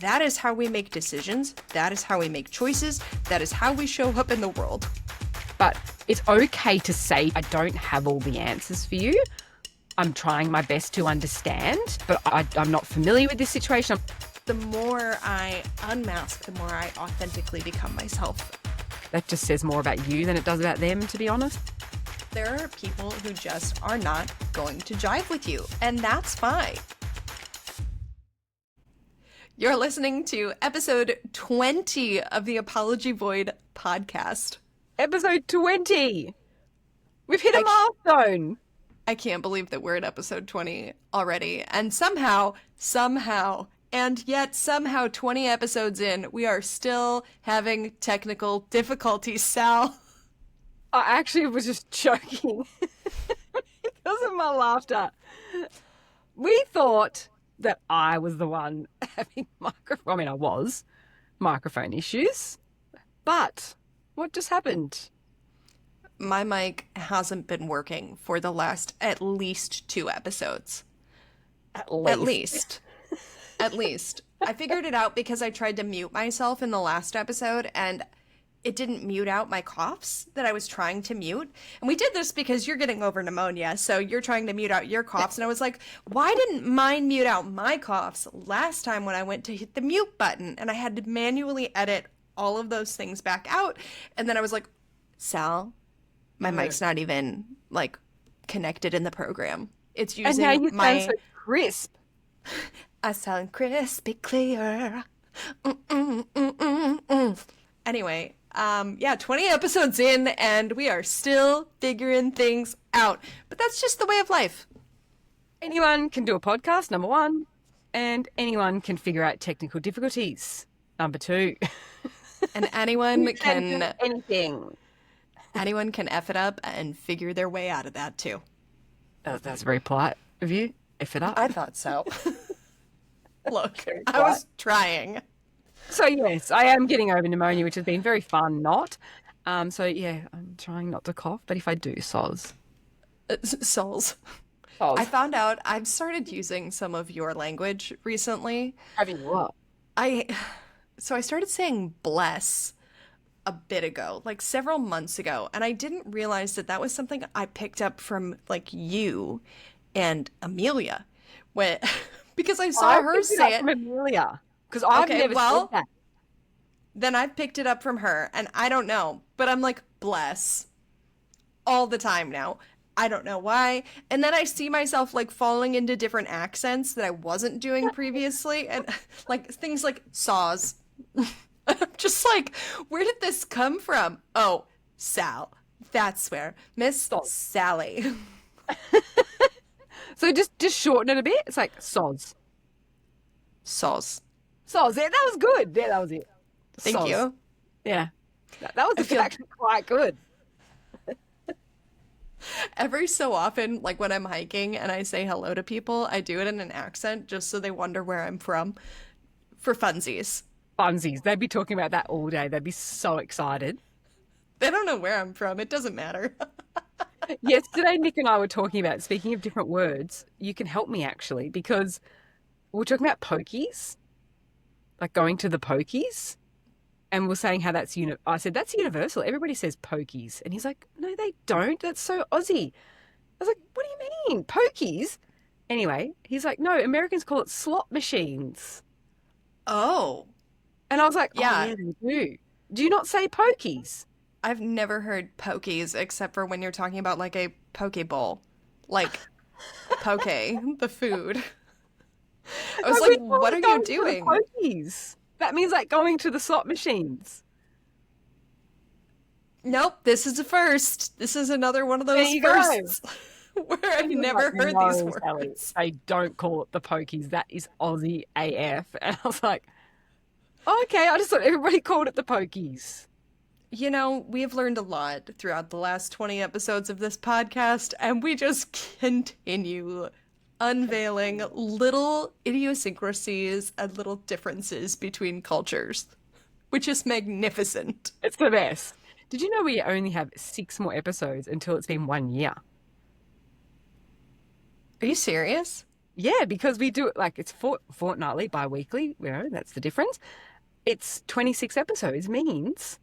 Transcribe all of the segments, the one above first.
That is how we make decisions. That is how we make choices. That is how we show up in the world. But it's okay to say, I don't have all the answers for you. I'm trying my best to understand, but I'm not familiar with this situation. The more I unmask, the more I authentically become myself. That just says more about you than it does about them, to be honest. There are people who just are not going to jive with you, and that's fine. You're listening to episode 20 of the Apology Void podcast. Episode 20! We've hit a milestone! I can't believe that we're at episode 20 already, and somehow, and yet somehow 20 episodes in, we are still having technical difficulties, Sal. I actually was just joking because of my laughter. We thought that I was the one having microphone issues. But what just happened? My mic hasn't been working for the last at least 2 episodes. At least. I figured it out because I tried to mute myself in the last episode and it didn't mute out my coughs that I was trying to mute. And we did this because you're getting over pneumonia, so you're trying to mute out your coughs. And I was like, why didn't mine mute out my coughs last time when I went to hit the mute button? And I had to manually edit all of those things back out. And then I was like, Sal, my mic's not even, like, connected in the program. It's using and now you sound so crisp. I sound crispy clear. Anyway, 20 episodes in, and we are still figuring things out. But that's just the way of life. Anyone can do a podcast, number 1, and anyone can figure out technical difficulties, number 2. And anyone can do anything. Anyone can F it up and figure their way out of that, too. That's very polite of you. F it up. I thought so. Look, I was trying. So, yes, I am getting over pneumonia, which has been very fun not. I'm trying not to cough, but if I do, soz. Soz. Soz. I found out I've started using some of your language recently. Having what? So I started saying bless a bit ago, like several months ago, and I didn't realize that was something I picked up from, like, you and Amelia. Because I saw her say it. From Amelia. Because I've never said that. Then I picked it up from her, and I don't know, but I'm like, bless, all the time now. I don't know why. And then I see myself, like, falling into different accents that I wasn't doing previously, and, like, things like saws. I'm just like, where did this come from? Oh, Sal. That's where. Miss Sally. So just shorten it a bit. It's like soz. Soz. Soz. Yeah, that was good. Yeah, that was it. Thank you. Yeah. That was actually quite good. Every so often, like when I'm hiking and I say hello to people, I do it in an accent just so they wonder where I'm from. For funsies. Funsies. They'd be talking about that all day. They'd be so excited. They don't know where I'm from. It doesn't matter. Yesterday, Nick and I were talking about, speaking of different words, you can help me actually, because we were talking about pokies, like going to the pokies, and we're saying how that's, I said, that's universal. Everybody says pokies. And he's like, no, they don't. That's so Aussie. I was like, what do you mean? Pokies? Anyway, he's like, no, Americans call it slot machines. Oh. And I was like, yeah, they do. Do you not say pokies? I've never heard pokies except for when you're talking about, like, a poke bowl. Like, poke, the food. I was like, what are you doing? Pokies. That means, like, going to the slot machines. Nope, this is a first. This is another one of those firsts where I've never heard these words. Ellie, they don't call it the pokies. That is Aussie AF. And I was like, oh, okay, I just thought everybody called it the pokies. You know, we've learned a lot throughout the last 20 episodes of this podcast, and we just continue unveiling little idiosyncrasies and little differences between cultures, which is magnificent. It's the best. Did you know we only have 6 more episodes until it's been 1 year? Are you serious? Yeah, because we do it like it's fortnightly, bi-weekly, that's the difference. It's 26 episodes means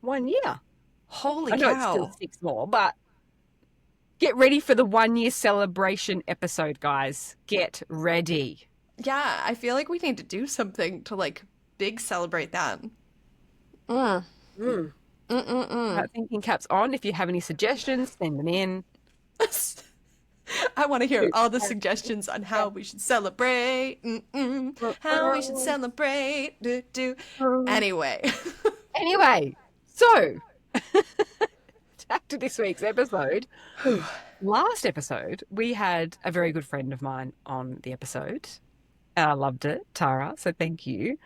1 year. Holy I know it's still cow. 6 more, but get ready for the 1 year celebration episode, guys. Get ready. Yeah, I feel like we need to do something to like big celebrate that. Mm. Mm. Mm-mm-mm. Thinking caps on. If you have any suggestions, send them in. I want to hear To- all the suggestions on how we should celebrate. Mm-mm. How we should celebrate. Do, do. Anyway. Anyway, so back to this week's episode. Last episode, we had a very good friend of mine on the episode, and I loved it, Tara. So thank you.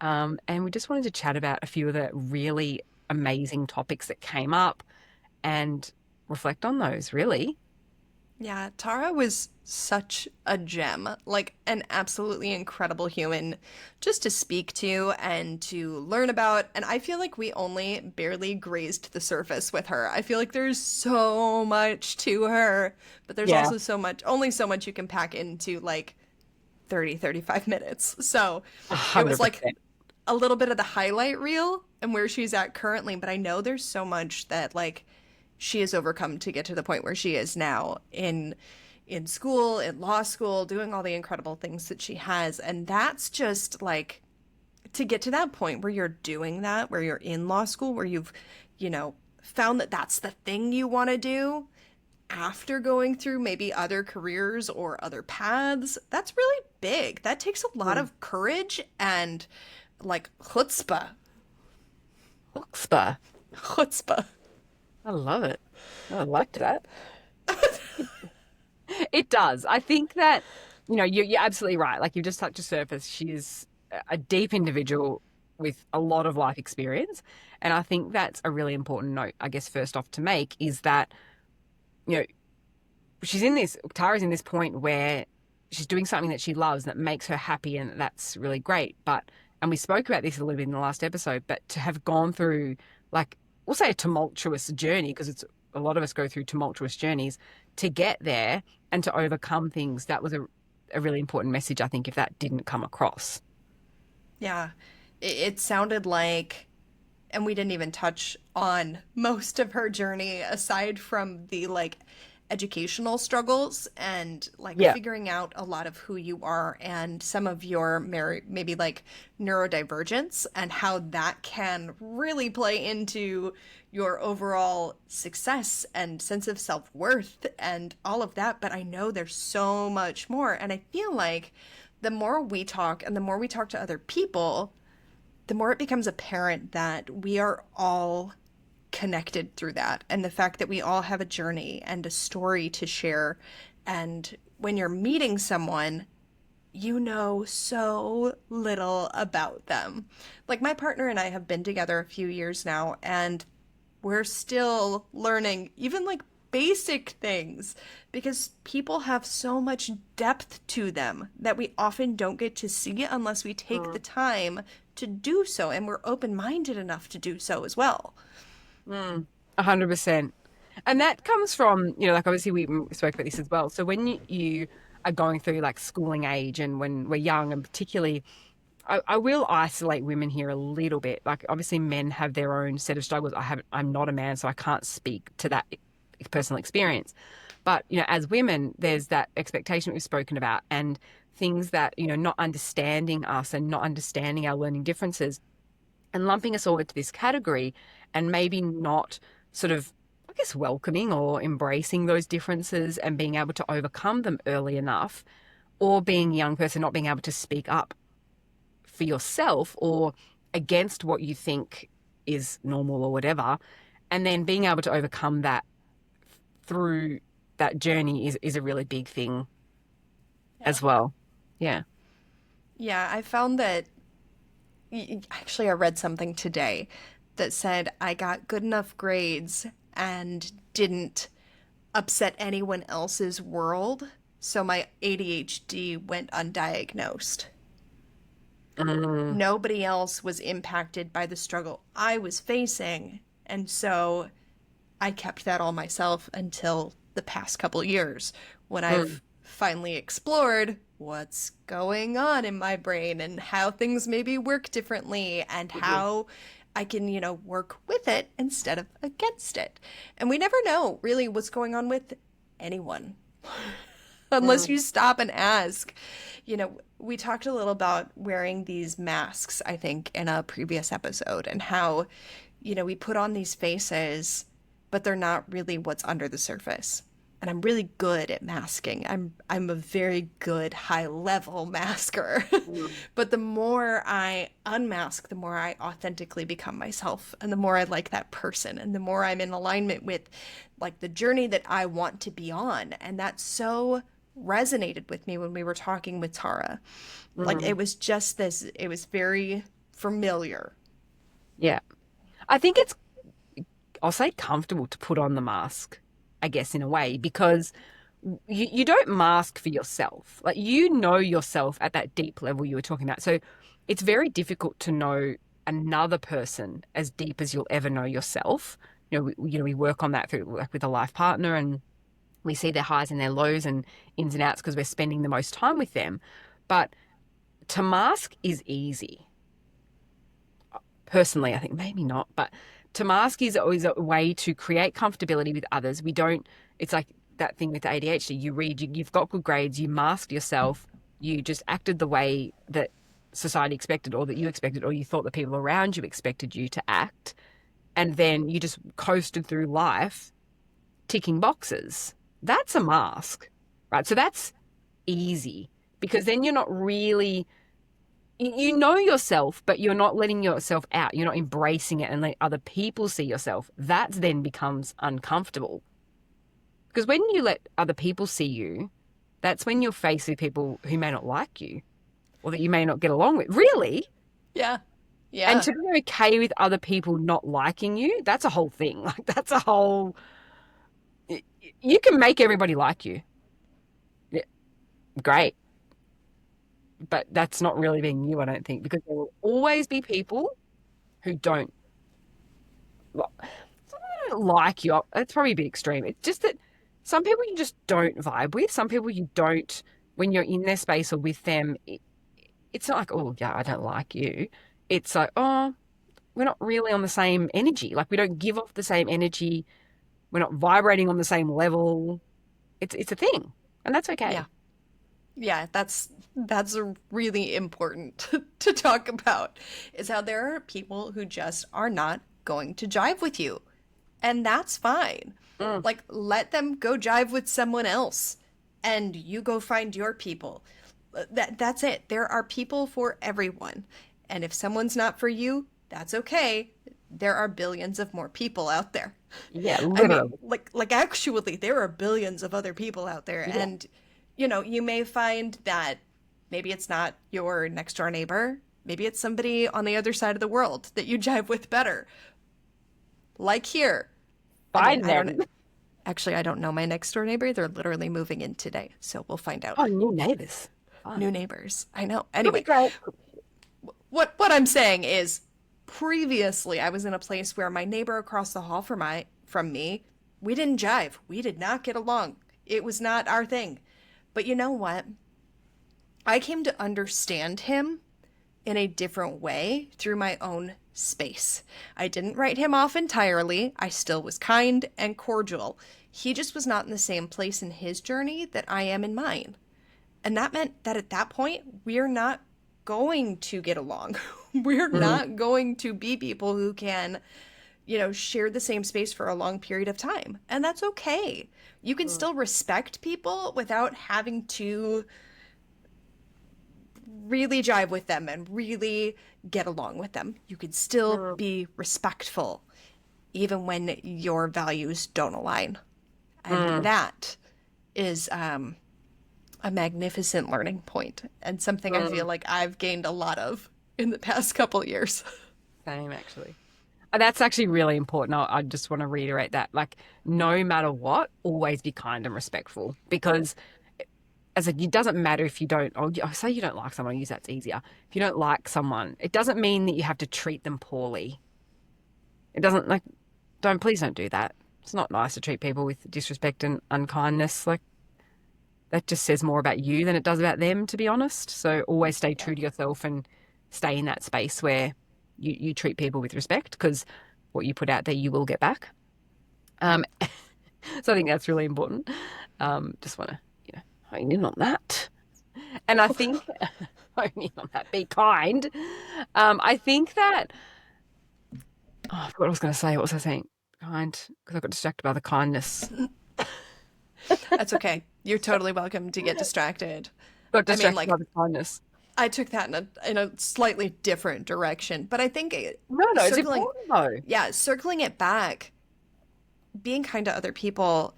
And we just wanted to chat about a few of the really amazing topics that came up and reflect on those, really. Yeah, Tara was such a gem, like an absolutely incredible human just to speak to and to learn about. And I feel like we only barely grazed the surface with her. I feel like there's so much to her, but there's Yeah, also so much, only so much you can pack into like 30, 35 minutes. So it was like 100%. a little bit of the highlight reel and where she's at currently, but I know there's so much that like she has overcome to get to the point where she is now in school, in law school, doing all the incredible things that she has. And that's just like to get to that point where you're doing that, where you're in law school, where you've, found that that's the thing you want to do after going through maybe other careers or other paths. That's really big. That takes a lot Mm. of courage and like chutzpah. Huxpa. Chutzpah. I love it. I liked that. It does. I think that, you're absolutely right. Like you've just touched the surface. She is a deep individual with a lot of life experience. And I think that's a really important note, I guess, first off to make is that, you know, Tara's in this point where she's doing something that she loves that makes her happy and that's really great. And we spoke about this a little bit in the last episode, but to have gone through like, we'll say a tumultuous journey, because a lot of us go through tumultuous journeys to get there and to overcome things. That was a really important message, I think, if that didn't come across. Yeah. It sounded like, and we didn't even touch on most of her journey aside from the like educational struggles and like Yeah. figuring out a lot of who you are and some of your maybe like neurodivergence and how that can really play into your overall success and sense of self-worth and all of that. But I know there's so much more. And I feel like the more we talk and the more we talk to other people, the more it becomes apparent that we are all connected through that. And the fact that we all have a journey and a story to share. And when you're meeting someone, you know so little about them. Like my partner and I have been together a few years now, and we're still learning even like basic things because people have so much depth to them that we often don't get to see unless we take the Mm. time to do so and we're open-minded enough to do so as well. 100%. And that comes from, like obviously we spoke about this as well. So when you are going through like schooling age and when we're young, and particularly, I will isolate women here a little bit. Like obviously men have their own set of struggles. I'm not a man, so I can't speak to that personal experience. But, as women, there's that expectation that we've spoken about and things that, not understanding us and not understanding our learning differences and lumping us all into this category and maybe not sort of, I guess, welcoming or embracing those differences and being able to overcome them early enough, or being a young person not being able to speak up for yourself or against what you think is normal or whatever, and then being able to overcome that through that journey is a really big thing Yeah. as well. Yeah. Yeah, I found that actually I read something today that said I got good enough grades and didn't upset anyone else's world, so my ADHD went undiagnosed. Mm, Nobody else was impacted by the struggle I was facing, and so I kept that all myself until the past couple years when mm, I've finally explored what's going on in my brain and how things maybe work differently and Mhm. how I can, work with it instead of against it. And we never know really what's going on with anyone unless Mm. you stop and ask. We talked a little about wearing these masks, I think, in a previous episode, and how, we put on these faces, but they're not really what's under the surface. And I'm really good at masking. I'm a very good high level masker. Mm. But the more I unmask, the more I authentically become myself, and the more I like that person, and the more I'm in alignment with like the journey that I want to be on. And that so resonated with me when we were talking with Tara. Like it Mm. was just this, it was very familiar. Yeah. I think it's, I'll say comfortable to put on the mask, I guess, in a way, because you don't mask for yourself. Like, you know yourself at that deep level you were talking about. So it's very difficult to know another person as deep as you'll ever know yourself. We work on that through, like, with a life partner, and we see their highs and their lows and ins and outs because we're spending the most time with them. But to mask is easy. Personally, I think maybe not, but to mask is always a way to create comfortability with others. We don't, it's like that thing with ADHD. You read, you've got good grades, you masked yourself, you just acted the way that society expected, or that you expected, or you thought the people around you expected you to act. And then you just coasted through life ticking boxes. That's a mask, right? So that's easy, because then you're not really, you know yourself, but you're not letting yourself out. You're not embracing it and letting other people see yourself. That then becomes uncomfortable. Because when you let other people see you, that's when you're faced with people who may not like you or that you may not get along with. Really? Yeah. And Yeah. to be okay with other people not liking you, that's a whole thing. Like, that's a whole, you can make everybody like you. Yeah, great. But that's not really being you, I don't think, because there will always be people who don't don't like you. It's probably a bit extreme. It's just that some people you just don't vibe with. Some people you don't, when you're in their space or with them, it's not like, oh, yeah, I don't like you. It's like, oh, we're not really on the same energy. Like, we don't give off the same energy. We're not vibrating on the same level. It's a thing. And that's Yeah. okay. Yeah, that's really important to talk about, is how there are people who just are not going to jive with you. And that's fine. Mm, Like, let them go jive with someone else and you go find your people. That's it. There are people for everyone. And if someone's not for you, that's okay. There are billions of more people out there. yeah, I mean, literally. like actually there are billions of other people out there, Yeah. and you may find that maybe it's not your next door neighbor, maybe it's somebody on the other side of the world that you jive with better. Like here. I mean, Find I don't them. actually I don't know my next door neighbor. They're literally moving in today, so we'll find out. Oh, new neighbors. New Fun. neighbors. I know. It'll be Anyway, great. what I'm saying is previously I was in a place where my neighbor across the hall from me, we didn't jive. We did not get along. It was not our thing. But you know what? I came to understand him in a different way through my own space. I didn't write him off entirely. I still was kind and cordial. He just was not in the same place in his journey that I am in mine. And that meant that at that point, we're not going to get along. We're Mm, not going to be people who can, share the same space for a long period of time. And that's okay. You can mm, still respect people without having to really jive with them and really get along with them. You can still mm, be respectful even when your values don't align. And mm, that is a magnificent learning point and something I feel mm. like I've gained a lot of in the past couple years. Same, actually. That's actually really important. I just want to reiterate that. Like, no matter what, always be kind and respectful. Because, as it doesn't matter if you don't, or I say you don't like someone, I use that's easier. If you don't like someone, it doesn't mean that you have to treat them poorly. It doesn't, like, please don't do that. It's not nice to treat people with disrespect and unkindness. Like, that just says more about you than it does about them, to be honest. So always stay Yeah. true to yourself and stay in that space where you treat people with respect, because what you put out there, you will get back. Um, so I think that's really important. Just want to, hone in on that. And I think, hone in on that, be kind. I think that, I forgot what I was going to say. What was I saying? Kind, because I got distracted by the kindness. That's okay. You're totally welcome to get distracted. Got I mean, distracted by like, the kindness. I took that in a slightly different direction, but I think No, it's circling, important though. yeah, circling it back, being kind to other people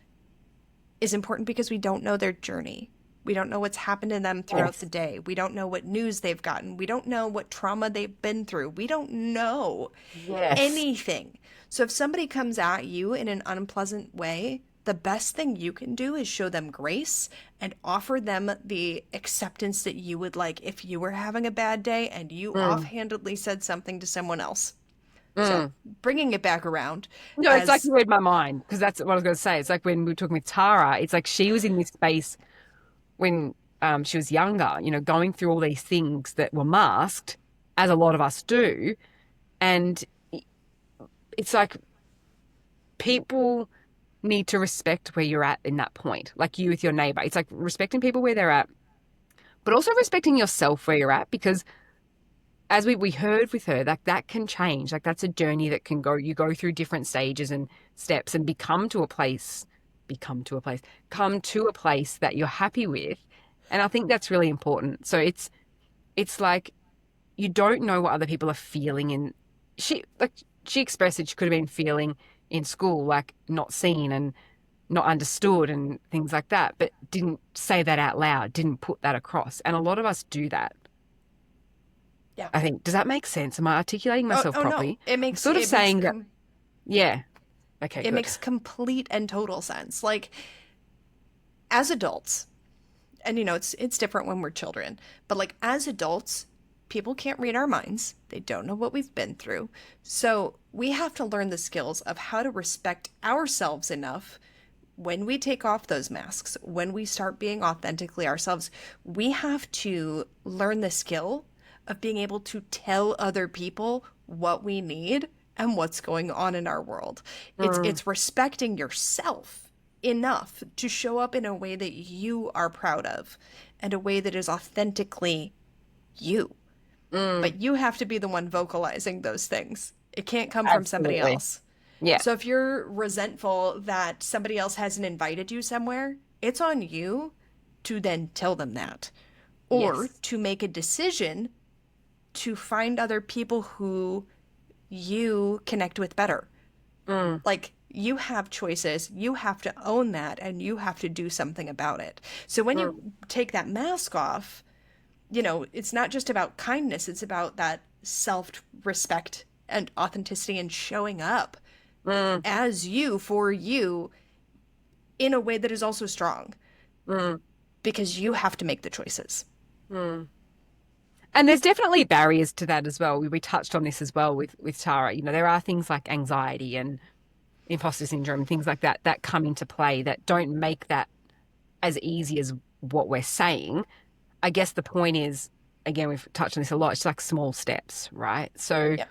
is important because we don't know their journey. We don't know what's happened to them throughout the Yes. day. We don't know what news they've gotten. We don't know what trauma they've been through. We don't know Yes. anything. So if somebody comes at you in an unpleasant way, the best thing you can do is show them grace and offer them the acceptance that you would like if you were having a bad day and you Mm, offhandedly said something to someone else. So mm. bringing it back around No, it's like as you read my mind, because that's what I was going to say. It's like when we were talking with Tara, it's like she was in this space when she was younger, going through all these things that were masked, as a lot of us do. And it's like people need to respect where you're at in that point, like you with your neighbor. It's like respecting people where they're at, but also respecting yourself where you're at, because as we heard with her, like that can change. Like that's a journey that can go, you go through different stages and steps and come to a place that you're happy with. And I think that's really important. So it's like you don't know what other people are feeling in she expressed that she could have been feeling in school, like not seen and not understood and things like that, but didn't say that out loud, didn't put that across. And a lot of us do that. yeah. I think, does that make sense? Am I articulating Oh, myself oh no. properly? I'm sort of saying that, yeah. Okay, it good. makes complete and total sense. Like as adults, and it's different when we're children, but like as adults, people can't read our minds. They don't know what we've been through. So we have to learn the skills of how to respect ourselves enough when we take off those masks, when we start being authentically ourselves. We have to learn the skill of being able to tell other people what we need and what's going on in our world. It's Mm, it's respecting yourself enough to show up in a way that you are proud of and a way that is authentically you. mm, But you have to be the one vocalizing those things. It can't come from somebody absolutely. else. Yeah. So if you're resentful that somebody else hasn't invited you somewhere, it's on you to then tell them that. Or Yes. to make a decision to find other people who you connect with better. Mm, Like you have choices, you have to own that, and you have to do something about it. So when mm, you take that mask off, it's not just about kindness, it's about that self respect and authenticity and showing up mm, as you for you in a way that is also strong mm, because you have to make the choices. mm. And there's definitely barriers to that as well. We touched on this as well with Tara. There are things like anxiety and imposter syndrome, things like that, that come into play that don't make that as easy as what we're saying. I guess the point is, again, we've touched on this a lot. It's like small steps, right? So Yeah.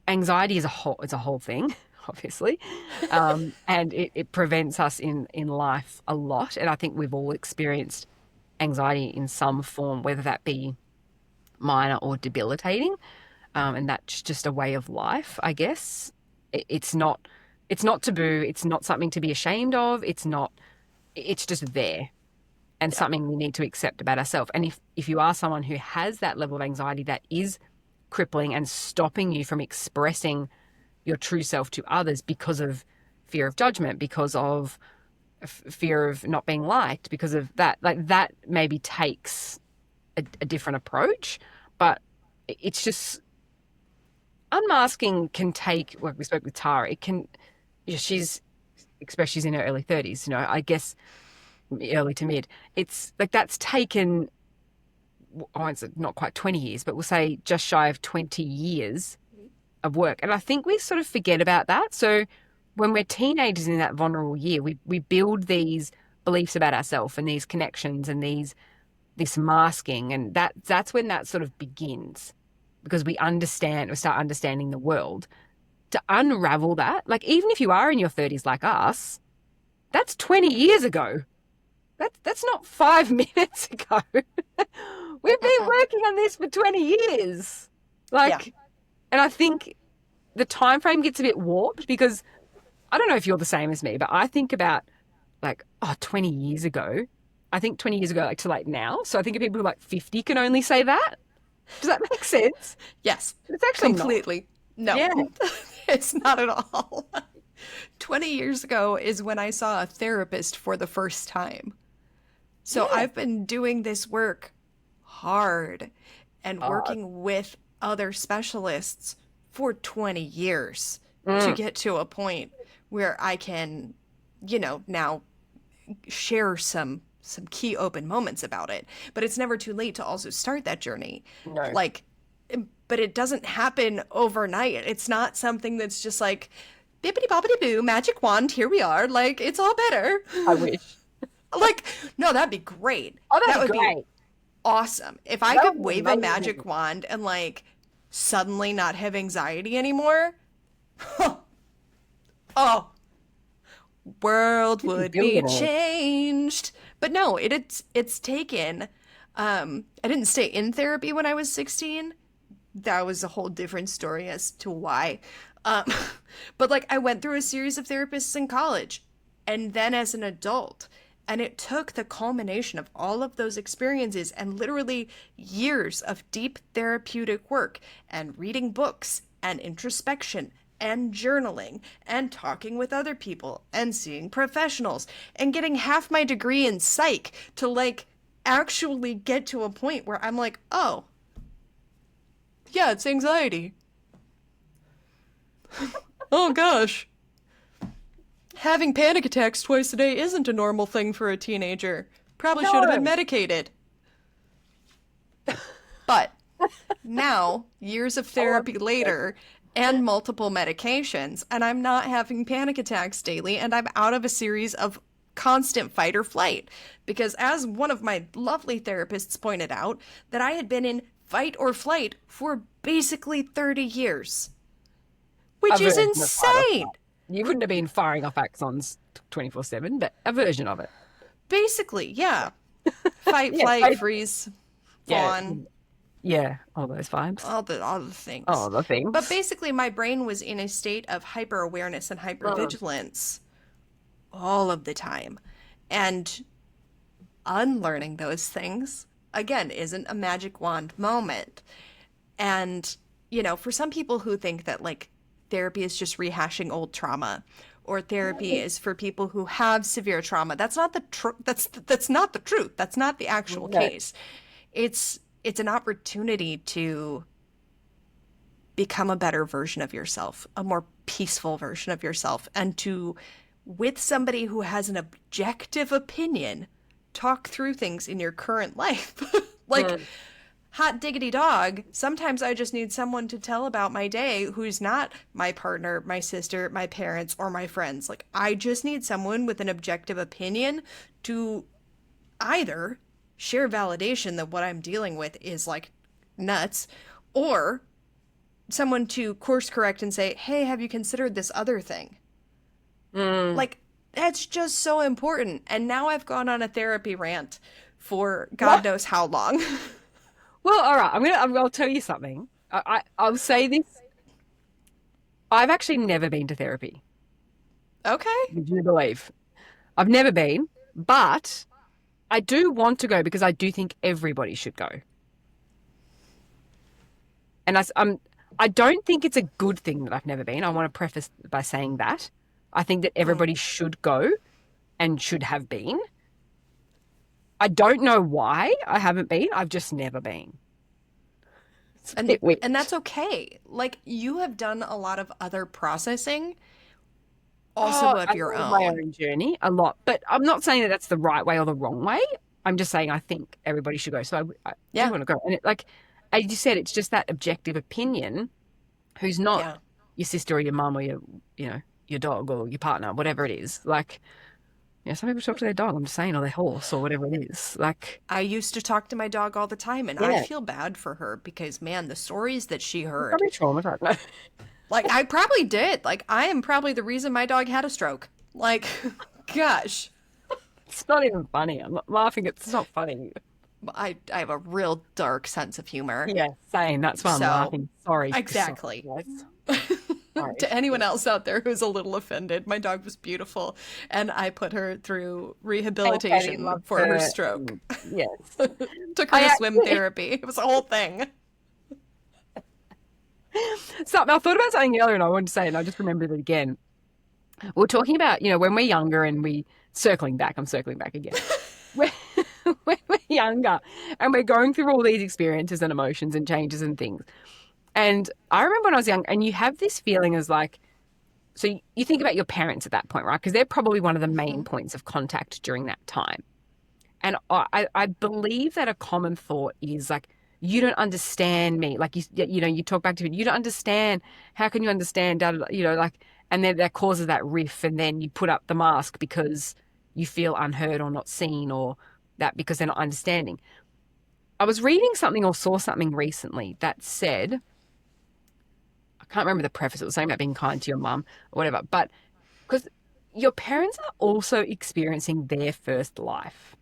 anxiety is a whole thing, obviously, and it prevents us in life a lot. And I think we've all experienced anxiety in some form, whether that be minor or debilitating, and that's just a way of life, I guess. It's not taboo. It's not something to be ashamed of. It's not. It's just there, and Yeah. something we need to accept about ourselves. And if you are someone who has that level of anxiety that is crippling and stopping you from expressing your true self to others because of fear of judgment, because of fear of not being liked, because of that, like that maybe takes a different approach. But it's just unmasking can take, like we spoke with Tara, it can, she's expressed she's in her early 30s, I guess early to mid. It's like that's taken, oh, it's not quite 20 years, but we'll say just shy of 20 years of work. And I think we sort of forget about that. So when we're teenagers in that vulnerable year, we build these beliefs about ourselves and these connections and this masking, and that's when that sort of begins, because we start understanding the world. To unravel that, like even if you are in your 30s like us, that's 20 years ago. That's not 5 minutes ago. We've been working on this for 20 years. Like, and I think the time frame gets a bit warped, because I don't know if you're the same as me, but I think about like, 20 years ago. I think 20 years ago, like to like now. So I think of people who are like 50 can only say that. Does that make sense? Yes. It's actually completely. Not. No. Yeah. It's not at all. 20 years ago is when I saw a therapist for the first time. So Yeah. I've been doing this work hard and working with other specialists for 20 years to get to a point where I can, now share some key open moments about it. But it's never too late to also start that journey. No. Like, but it doesn't happen overnight. It's not something that's just like, bippity boppity boo, magic wand, here we are. Like, it's all better. I wish. Like, no, that'd be great. Oh, That that'd would be great. awesome. If I That could would be wave a amazing. magic wand and like suddenly not have anxiety anymore, oh, world would be Beautiful. changed. But no, it's taken. I didn't stay in therapy when I was 16. That was a whole different story as to why. Um, but like I went through a series of therapists in college and then as an adult. And it took the culmination of all of those experiences and literally years of deep therapeutic work and reading books and introspection and journaling and talking with other people and seeing professionals and getting half my degree in psych to like actually get to a point where I'm like, oh, yeah, it's anxiety. Oh gosh. Having panic attacks twice a day isn't a normal thing for a teenager. Probably should have been medicated. But now, years of therapy later, and multiple medications, and I'm not having panic attacks daily, and I'm out of a series of constant fight or flight. Because as one of my lovely therapists pointed out, that I had been in fight or flight for basically 30 years. Which is insane! You wouldn't have been firing off axons 24/7, but a version of it. Basically, yeah. Fight, Yeah, flight, freeze, fawn. Yeah, all those vibes. All the things. All the things. But basically, my brain was in a state of hyper-awareness and hyper-vigilance all of the time. And unlearning those things, again, isn't a magic wand moment. And, for some people who think that, like, therapy is just rehashing old trauma, or therapy is for people who have severe trauma. That's not the that's not the truth. That's not the actual case. It's an opportunity to become a better version of yourself, a more peaceful version of yourself, and to, with somebody who has an objective opinion, talk through things in your current life. Like, hot diggity dog, sometimes I just need someone to tell about my day who's not my partner, my sister, my parents, or my friends. Like, I just need someone with an objective opinion to either share validation that what I'm dealing with is, like, nuts, or someone to course correct and say, hey, have you considered this other thing? Like, that's just so important. And now I've gone on a therapy rant for God knows how long. Well, all right. I'll tell you something. I'll say this. I've actually never been to therapy. Okay. Would you believe? I've never been, but I do want to go because I do think everybody should go. And I don't think it's a good thing that I've never been. I want to preface by saying that. I think that everybody should go and should have been. I don't know why I haven't been. I've just never been. And that's okay. Like, you have done a lot of other processing also of your own. My own journey a lot. But I'm not saying that that's the right way or the wrong way. I'm just saying I think everybody should go. So I do want to go. And as you said, it's just that objective opinion who's not your sister or your mum or your dog or your partner, whatever it is. Like, Yeah, some people talk to their dog, I'm just saying, or their horse or whatever it is. Like, I used to talk to my dog all the time, and I yeah, feel bad for her because, man, the stories that she it's heard. probably traumatized. No. Like, I probably did. Like, I am probably the reason my dog had a stroke. Like, gosh. It's not even funny. I'm not laughing. It's not funny. I have a real dark sense of humor. Yeah, same. That's why I'm So, laughing. Sorry. Sorry, exactly. guys. Sorry. To anyone Yeah. else out there who's a little offended, my dog was beautiful, and I put her through And Katie rehabilitation loves for her her. stroke. Yes. Took her I to swim actually, therapy. It was a whole thing. I thought about something earlier and I wanted to say it and I just remembered it again. We're talking about, when we're younger and I'm circling back again. When, when we're younger and we're going through all these experiences and emotions and changes and things. And I remember when I was young and you have this feeling as like, so you think about your parents at that point, right? Because they're probably one of the main Mhm. points of contact during that time. And I believe that a common thought is like, you don't understand me. Like you talk back to it, you don't understand. How can you understand? Like, and then that causes that riff, and then you put up the mask because you feel unheard or not seen, or that because they're not understanding. I was reading something or saw something recently that said, I can't remember the preface. It was something about being kind to your mum or whatever, but because your parents are also experiencing their first life.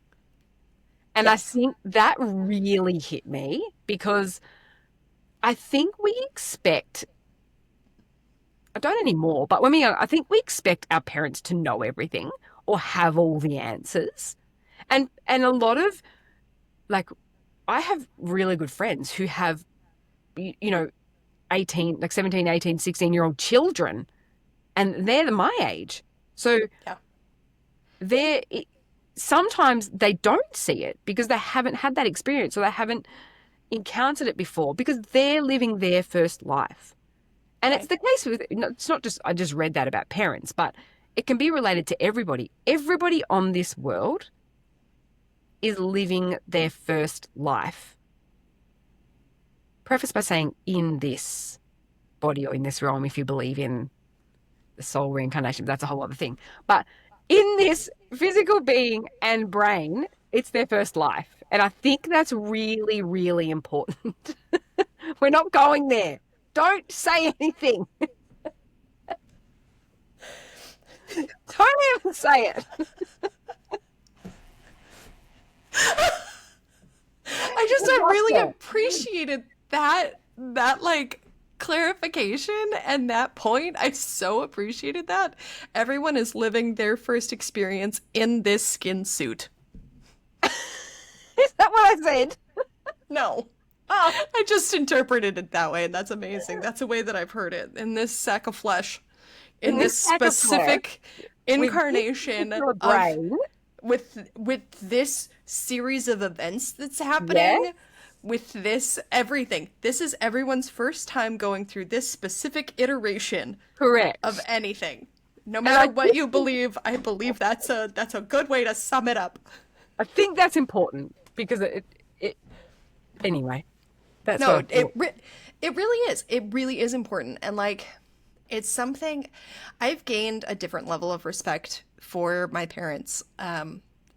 And I Yes. think that really hit me because I think we expect, I don't anymore, but I think we expect our parents to know everything or have all the answers. And a lot of, like, I have really good friends who have, you know, 18, like 17, 18, 16-year-old children, and they're my age. So Yeah. they're, sometimes they don't see it because they haven't had that experience or they haven't encountered it before because they're living their first life. And it's Right. the case with, it's not just, I just read that about parents, but it can be related to everybody. Everybody on this world is living their first life. Preface by saying in this body or in this realm, if you believe in the soul reincarnation, that's a whole other thing. But in this physical being and brain, it's their first life. And I think that's really, really important. We're not going there. Don't say anything. Don't even say it. I Just really it. appreciated that like clarification and that point. I so appreciated that. Everyone is living their first experience in this skin suit. Is that what I said? No. Oh, I just interpreted it that way, and that's amazing. That's a way that I've heard it. In this sack of flesh, in in this this sack of flesh, specific with this incarnation particular of brain, with this series of events that's yeah, happening, with this everything. This is everyone's first time going through this specific iteration of correct. anything. No And matter what you believe, I believe that's a good way to sum it up. I think that's important because anyway, that's what No, I thought. it really is. It really is important, and like it's something I've gained a different level of respect for my parents,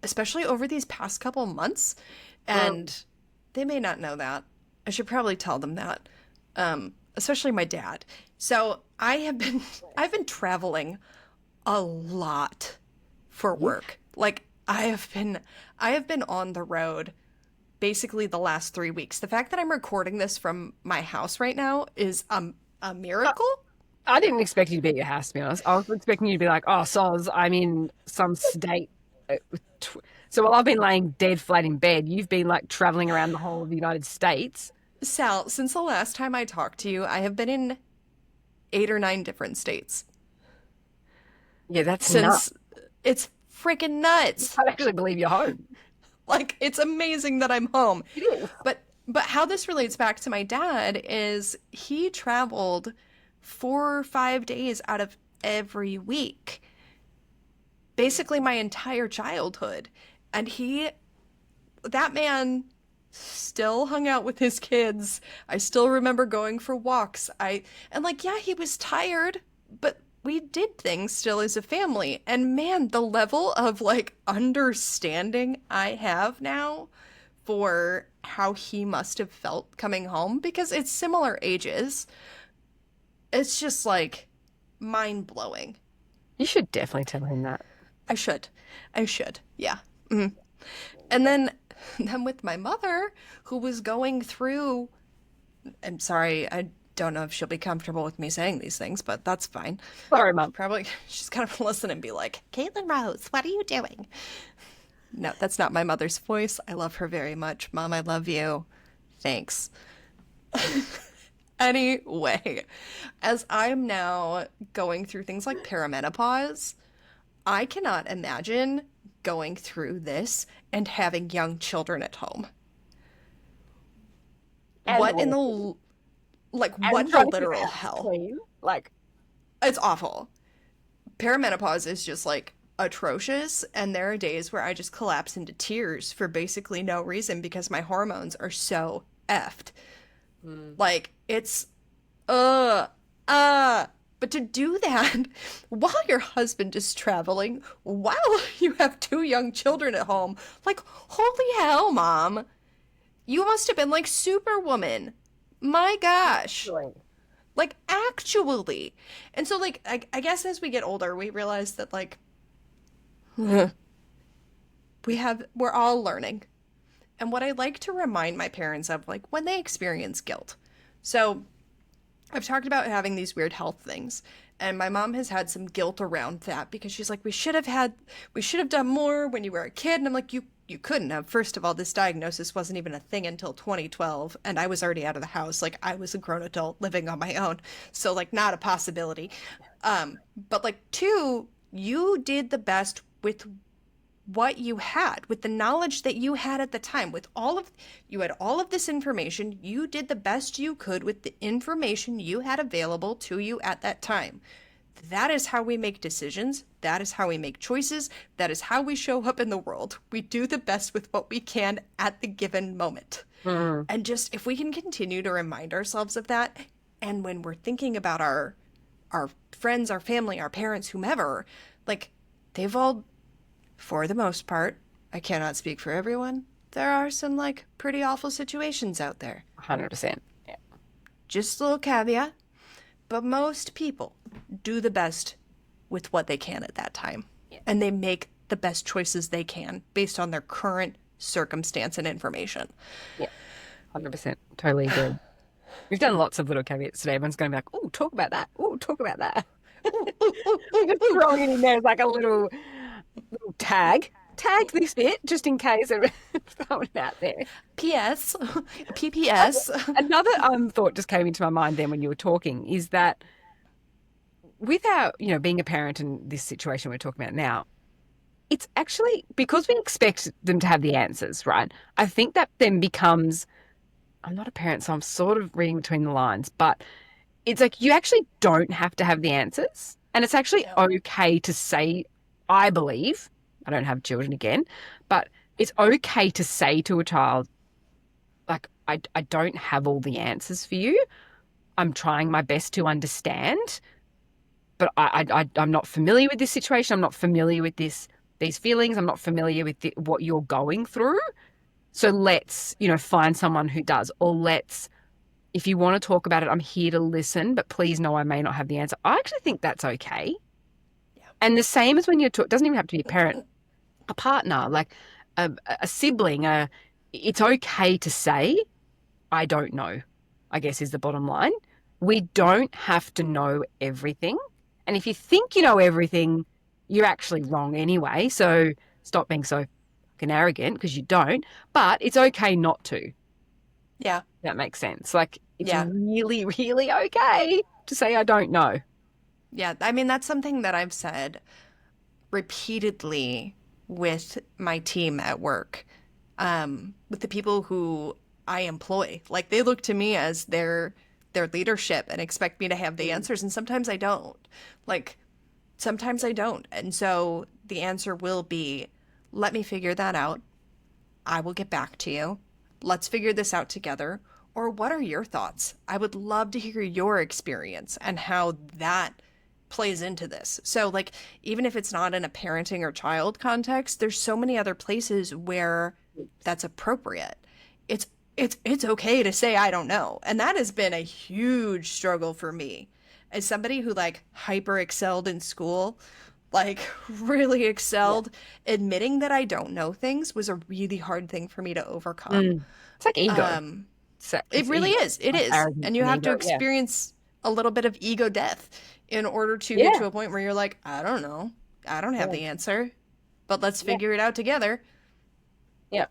especially over these past couple months, Mm, and they may not know that. I should probably tell them that, especially my dad. So I've been traveling a lot for yeah, work. Like I have been on the road basically the last 3 weeks. The fact that I'm recording this from my house right now is a I, miracle. I didn't expect you to be at your house, to be honest. I was expecting you to be like, oh, Soz, I'm in some state. So while I've been laying dead flat in bed, you've been like traveling around the whole of the United States. Sal, since the last time I talked to you, I have been in 8 or 9 different states. Yeah, that's nuts. Since it's freaking nuts. I actually believe you're home. Like it's amazing that I'm home. It is. But how this relates back to my dad is he traveled 4 or 5 days out of every week, basically my entire childhood. And that man still hung out with his kids. I still remember going for walks. And like, yeah, he was tired, but we did things still as a family. And man, the level of like understanding I have now for how he must have felt coming home, because it's similar ages, it's just like mind blowing. You should definitely tell him that. I should. I should. Yeah. Mhm. And then with my mother, who was going through, I'm sorry, I don't know if she'll be comfortable with me saying these things, but that's fine. Sorry, Mum. Probably she's gonna listen and be like, Caitlin Rose, what are you doing? No, that's not my mother's voice. I love her very much. Mom, I love you. Thanks. Anyway, as I'm now going through things like perimenopause, I cannot imagine going through this and having young children at home. And What in all. the, like, And what the trying to keep the literal house hell? clean. Like, It's awful. Perimenopause is just like atrocious, and there are days where I just collapse into tears for basically no reason because my hormones are so effed. Like, it's, uh, but to do that while your husband is traveling, while you have two young children at home, like, holy hell, mom. You must have been like Superwoman. My gosh. Actually. Like, actually. And so, like, I guess as we get older, we realize that, like, we're all learning. And what I like to remind my parents of, like, when they experience guilt. So, I've talked about having these weird health things, and my mom has had some guilt around that because she's like, we should have done more when you were a kid. And I'm like, you couldn't have. First of all, this diagnosis wasn't even a thing until 2012, and I was already out of the house. Like, I was a grown adult living on my own. So, like, not a possibility. But like, two, you did the best with what you had, with the knowledge that you had at the time, with you had all of this information. You did the best you could with the information you had available to you at that time. That is how we make decisions. That is how we make choices. That is how we show up in the world. We do the best with what we can at the given moment. And just, if we can continue to remind ourselves of that, and when we're thinking about our friends, our family, our parents, whomever, like, they've all, for the most part, I cannot speak for everyone, there are some, like, pretty awful situations out there. 100%. Yeah. Just a little caveat, but most people do the best with what they can at that time. And they make the best choices they can based on their current circumstance and information. Yeah. 100%. Totally agree. We've done lots of little caveats today. Everyone's going to be like, oh, talk about that. Oh, talk about that. Just throwing it in there as like a little tag. Tag this bit just in case I'm throwing it out there. P.S. P.P.S. Another thought just came into my mind then when you were talking is that with our, being a parent in this situation we're talking about now, it's actually because we expect them to have the answers, right? I think that then becomes, I'm not a parent, so I'm sort of reading between the lines, but it's like you actually don't have to have the answers. And it's actually okay to say, I believe, I don't have children again, but it's okay to say to a child, like, I don't have all the answers for you. I'm trying my best to understand, but I'm not familiar with this situation. I'm not familiar with these feelings. I'm not familiar with what you're going through. So let's, find someone who does, or if you want to talk about it, I'm here to listen, but please know I may not have the answer. I actually think that's okay. Yeah. And the same as when you're doesn't even have to be a parent, a partner, like a sibling, it's okay to say, I don't know, I guess is the bottom line. We don't have to know everything. And if you think you know everything, you're actually wrong anyway. So stop being so fucking arrogant because you don't. But it's okay not to. Yeah. That makes sense. Like, it's Yeah. really, really okay to say I don't know. Yeah. I mean, that's something that I've said repeatedly with my team at work, with the people who I employ. Like, they look to me as their leadership and expect me to have the answers, and sometimes I don't. Like, sometimes I don't. And so the answer will be, let me figure that out. I will get back to you. Let's figure this out together. Or what are your thoughts? I would love to hear your experience and how that plays into this. So like even if it's not in a parenting or child context, there's so many other places where that's appropriate. It's it's okay to say I don't know. And that has been a huge struggle for me as somebody who like hyper excelled in school, like really Yeah. excelled. Admitting that I don't know things was a really hard thing for me to overcome. Mm. It's like ego. Um it It's really ego. is. It Like is. arrogance And you and have to ego. Yeah. experience a little bit of ego death in order to get Yeah. to a point where you're like, I don't know. I don't have Yeah. the answer, but let's Yeah. figure it out together. Yeah.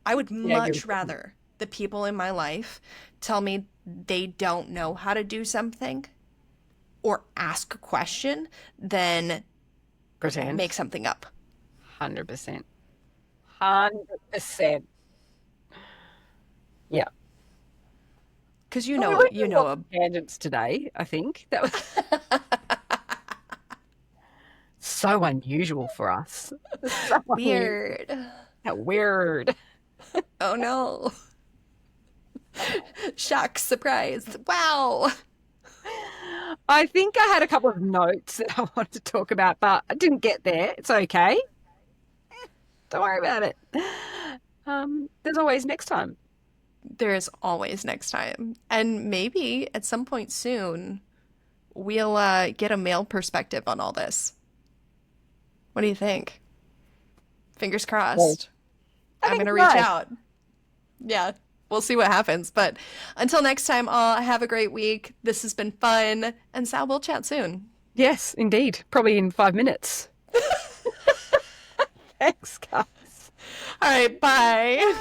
I would Yeah. I agree much with that. rather the people in my life tell me they don't know how to do something or ask a question than Pretend. make something up. 100%. 100%. Yeah. Because Well, we went you on a lot know of tangents today, I think. That was so unusual for us. So unusual. weird. Weird. Oh no. Shock, surprise. Wow. I think I had a couple of notes that I wanted to talk about, but I didn't get there. It's okay. Don't worry about it. There's always next time. There's always next time. And maybe at some point soon, we'll get a male perspective on all this. What do you think? Fingers Well, crossed. I I'm think going to it's reach nice. out. Yeah, we'll see what happens. But until next time, all have a great week. This has been fun. And Sal, we'll chat soon. Yes, indeed. Probably in 5 minutes. Thanks, guys. All right, bye.